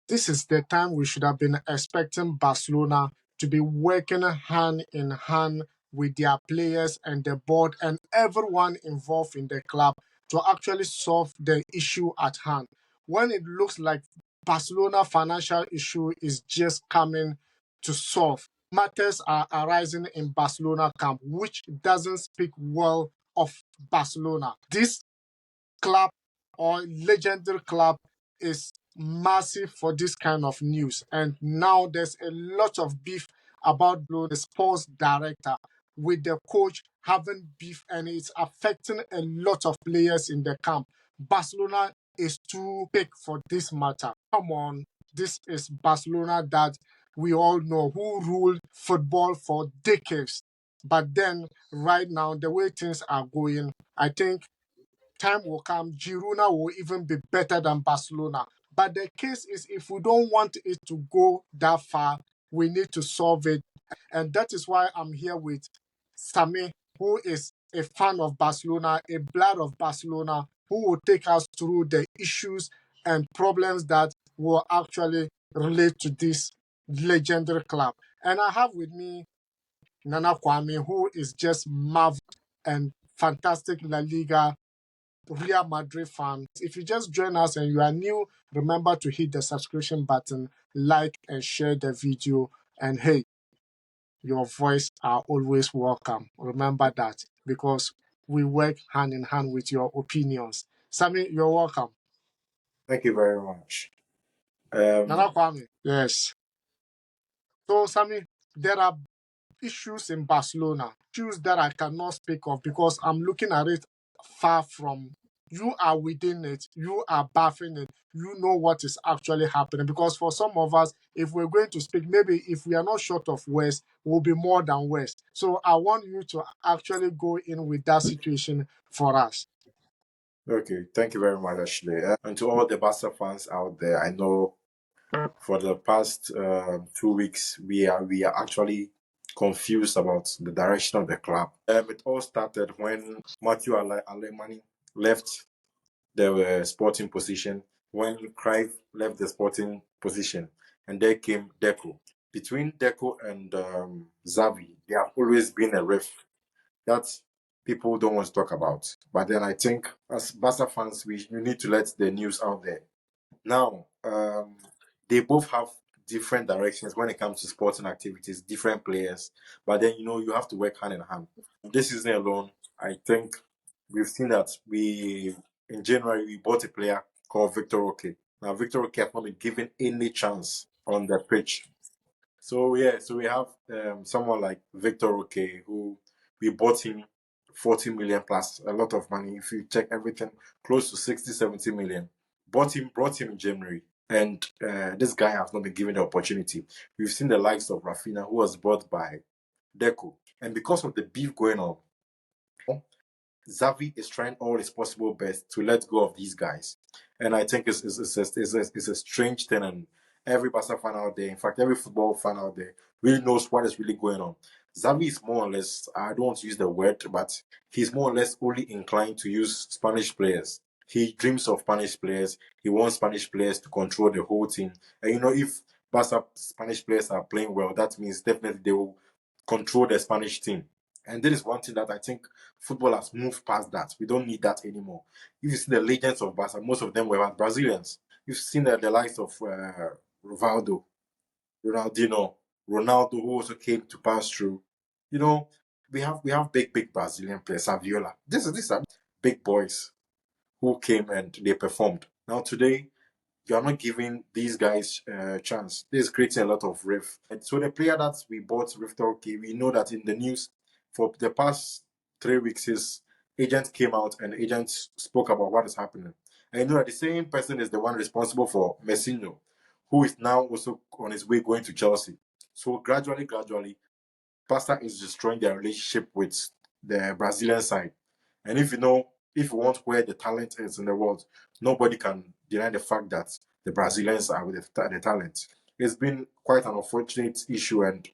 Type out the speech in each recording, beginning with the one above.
This is the time we should have been expecting Barcelona to be working hand in hand with their players and the board and everyone involved in the club to actually solve the issue at hand. When it looks like Barcelona financial issue is just coming to solve, matters are arising in Barcelona camp, which doesn't speak well of Barcelona. This club or legendary club is massive for this kind of news. And now there's a lot of beef about the sports director with the coach having beef, and it's affecting a lot of players in the camp. Barcelona is too big for this matter. Come on, this is Barcelona that we all know who ruled football for decades. But then, right now, the way things are going, I think time will come, Girona will even be better than Barcelona. But the case is, if we don't want it to go that far, we need to solve it. And that is why I'm here with Sami, who is a fan of Barcelona, a blood of Barcelona, who will take us through the issues and problems that will actually relate to this legendary club. And I have with me Nana Kwame, who is just marvelous and fantastic La Liga Real Madrid fans. If you just join us and you are new, remember to hit the subscription button, like and share the video. And hey, your voice are always welcome. Remember that because we work hand in hand with your opinions. Sammy, you're welcome. Thank you very much. Nana Kwame. Yes. So Sammy, there are issues in Barcelona, issues that I cannot speak of because I'm looking at it far from. You are within it, you are bathing it, you know what is actually happening. Because for some of us, if we're going to speak, maybe if we are not short of words, we'll be more than words. So I want you to actually go in with that situation for us. Okay, thank you very much, Ashley. And to all the Barca fans out there, I know for the past 2 weeks we are actually confused about the direction of the club. It all started when Matthew Alemany left the sporting position, when Cruyff left the sporting position, and there came Deco. Between Deco and Xavi, there have always been a rift that people don't want to talk about. But then I think as Barca fans, we need to let the news out there. Now, they both have different directions when it comes to sporting activities, different players. But then, you have to work hand in hand. This season alone, I think we've seen that in January, we bought a player called Victor Roque. Now, Victor Roque has not been given any chance on the pitch. So, yeah, so we have someone like Victor Roque, who we bought him 40 million plus, a lot of money. If you check everything, close to 60, 70 million. Brought him in January. And this guy has not been given the opportunity. We've seen the likes of Rafinha, who was bought by Deco. And because of the beef going on, Xavi is trying all his possible best to let go of these guys. And I think it's a strange thing. And every Barca fan out there, in fact, every football fan out there, really knows what is really going on. Xavi is more or less, I don't want to use the word, but he's more or less only inclined to use Spanish players. He dreams of Spanish players. He wants Spanish players to control the whole team. And if Barca Spanish players are playing well, that means definitely they will control the Spanish team. And this is one thing that I think football has moved past that. We don't need that anymore. If you see the legends of Barca, most of them were Brazilians. You've seen the likes of Rivaldo, Ronaldinho, Ronaldo, who also came to pass through. We have big Brazilian players, Saviola. These are big boys who came and they performed. Now today, you are not giving these guys a chance. This is creating a lot of rift. And so the player that we bought, Rifter, we know that in the news for the past 3 weeks, his agent came out and agents spoke about what is happening. And you know that the same person is the one responsible for Messinho, who is now also on his way going to Chelsea. So gradually, Barca is destroying their relationship with the Brazilian side. And if you want where the talent is in the world, nobody can deny the fact that the Brazilians are with the talent. It's been quite an unfortunate issue, and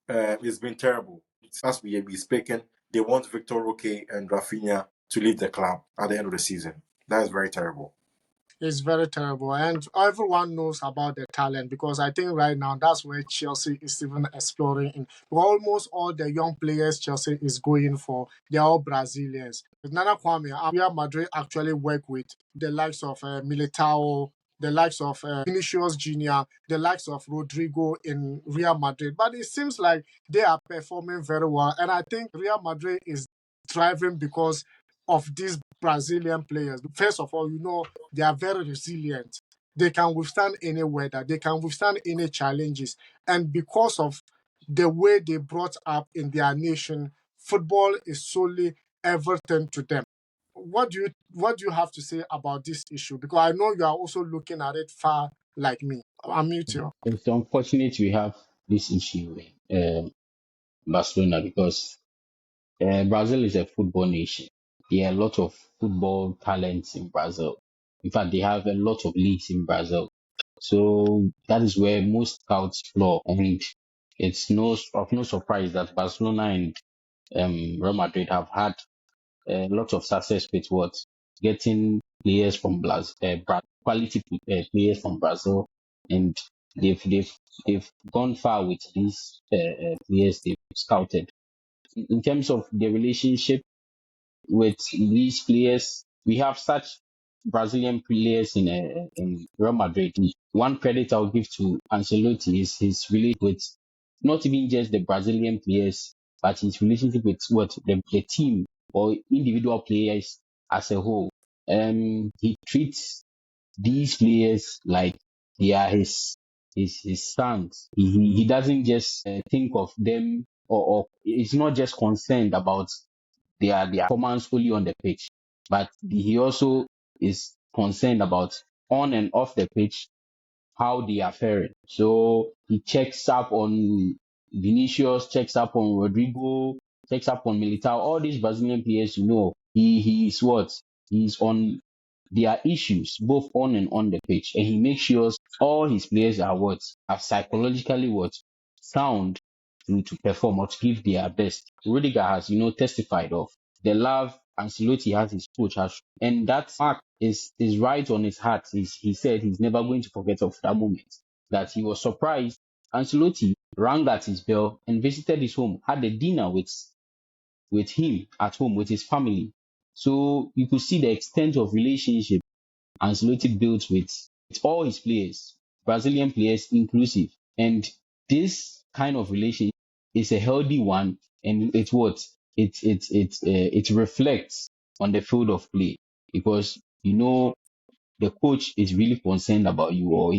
it's been terrible. As we be speaking, they want Victor Roque and Rafinha to leave the club at the end of the season. That is very terrible. It's very terrible, and everyone knows about the talent because I think right now that's where Chelsea is even exploring. In almost all the young players Chelsea is going for, they're all Brazilians. With Nana Kwame, Real Madrid actually work with the likes of Militao, the likes of Vinicius Junior, the likes of Rodrigo in Real Madrid. But it seems like they are performing very well, and I think Real Madrid is thriving because of these Brazilian players. First of all, they are very resilient. They can withstand any weather, they can withstand any challenges. And because of the way they brought up in their nation, football is solely everything to them. What do you have to say about this issue? Because I know you are also looking at it far like me. I'll mute you. It's unfortunate we have this issue in Barcelona because Brazil is a football nation. There are a lot of football talents in Brazil. In fact, they have a lot of leagues in Brazil. So that is where most scouts flow. And it's no surprise that Barcelona and Real Madrid have had a lot of success with what getting players from quality players from Brazil, and they've gone far with these players they've scouted. In terms of the relationship with these players, we have such Brazilian players in Real Madrid. One credit I'll give to Ancelotti is his relationship with not even just the Brazilian players, but his relationship with what the team or individual players as a whole. He treats these players like they are his sons. He doesn't just think of them or he's not just concerned about their performance only on the pitch, but he also is concerned about on and off the pitch how they are faring. So he checks up on Vinicius, checks up on Rodrigo, checks up on Militao, all these Brazilian players, he is what? He's on their issues, both on and on the pitch. And he makes sure all his players are what? Are psychologically what? Sound to perform or to give their best. Rudiger has, testified of the love Ancelotti has his coach has, and that mark is right on his heart. He said he's never going to forget of that moment. That he was surprised. Ancelotti rang at his bell and visited his home, had a dinner with him at home with his family. So you could see the extent of relationship Ancelotti built with all his players, Brazilian players inclusive. And this kind of relationship is a healthy one, and it's what it reflects on the field of play because the coach is really concerned about you, or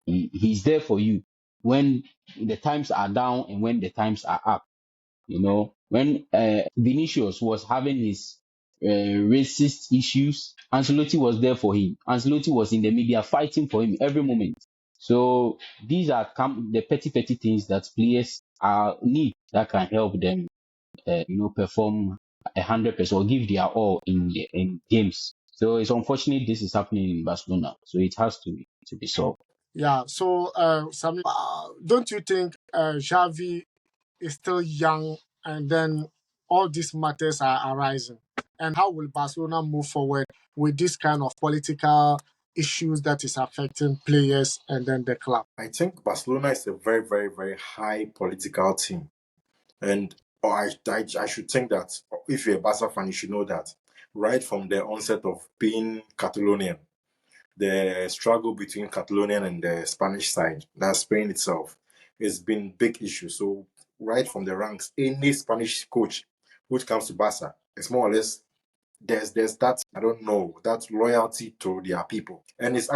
he's there for you when the times are down and when the times are up. When Vinicius was having his racist issues, Ancelotti was there for him. Ancelotti was in the media fighting for him every moment. So these are the petty things that players need that can help them, perform 100% or give their all in games. So it's unfortunate this is happening in Barcelona. So it has to be solved. Yeah. So, Sammy, don't you think Xavi is still young, and then all these matters are arising? And how will Barcelona move forward with this kind of political issues that is affecting players and then the club? I think Barcelona is a very, very, very high political team. And I should think that if you're a Barca fan, you should know that right from the onset of being Catalonian, the struggle between Catalonian and the Spanish side, that Spain itself, has been big issue. So right from the ranks, any Spanish coach who comes to Barca, it's more or less there's that, I don't know, that loyalty to their people. And it's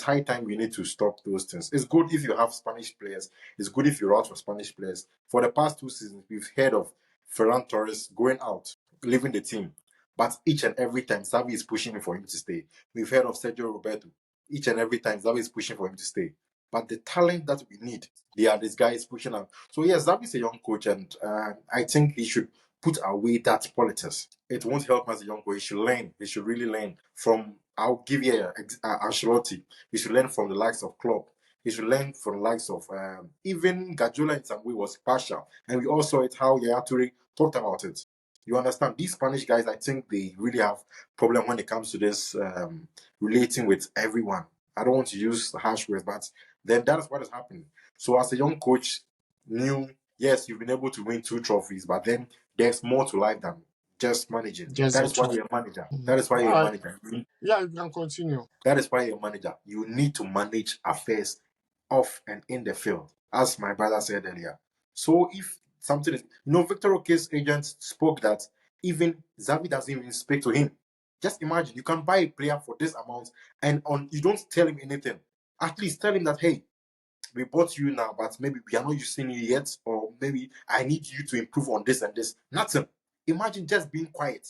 high time we need to stop those things. It's good if you have Spanish players, it's good if you route for Spanish players. For the past 2 seasons, we've heard of Ferran Torres going out, leaving the team. But each and every time Xavi is pushing for him to stay. We've heard of Sergio Roberto. Each and every time Xavi is pushing for him to stay. But the talent that we need, this guy is pushing out. So yes, Xavi is a young coach, and I think he should put away that politics. It won't help as a young boy. He should learn. He should really learn from. I'll give you Ancelotti. He should learn from the likes of Klopp. He should learn from the likes of even Guardiola in some way was partial, and we all saw it how Yaya Toure talked about it. You understand? These Spanish guys, I think they really have problem when it comes to this relating with everyone. I don't want to use harsh words, but then that is what is happening. So as a young coach, new, yes, you've been able to win 2 trophies, but then there's more to life than just managing. Just That the is why two. you're a manager. Mhm. That is why All you're a right. manager. Yeah, you can continue. That is why you're a manager. You need to manage affairs off and in the field, as my brother said earlier. So if something is, Victor Roque's agent spoke that even Xavi doesn't even speak to him. Just imagine you can buy a player for this amount and on you don't tell him anything. At least tell him that hey, we bought you now, but maybe we are not using you yet, or maybe I need you to improve on this and this. Nothing. Imagine just being quiet.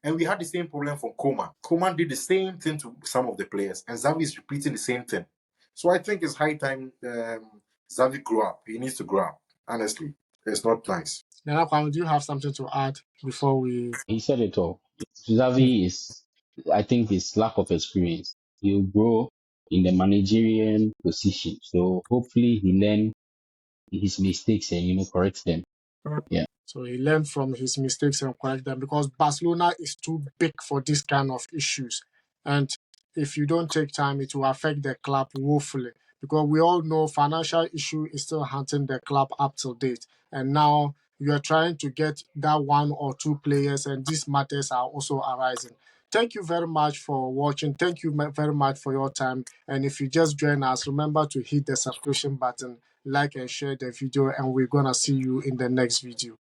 And we had the same problem from Coman. Coman did the same thing to some of the players, and Xavi is repeating the same thing. So I think it's high time Xavi grew up. He needs to grow up. Honestly, it's not nice. Nana Kwame, do you have something to add before we? He said it all. Xavi is, I think, his lack of experience. He'll grow in the managerial position. So hopefully he learn his mistakes and correct them. Yeah. So he learned from his mistakes and correct them because Barcelona is too big for this kind of issues. And if you don't take time, it will affect the club woefully. Because we all know financial issue is still hunting the club up till date. And now you are trying to get that one or two players, and these matters are also arising. Thank you very much for watching. Thank you very much for your time. And if you just join us, remember to hit the subscription button, like and share the video, and we're gonna see you in the next video.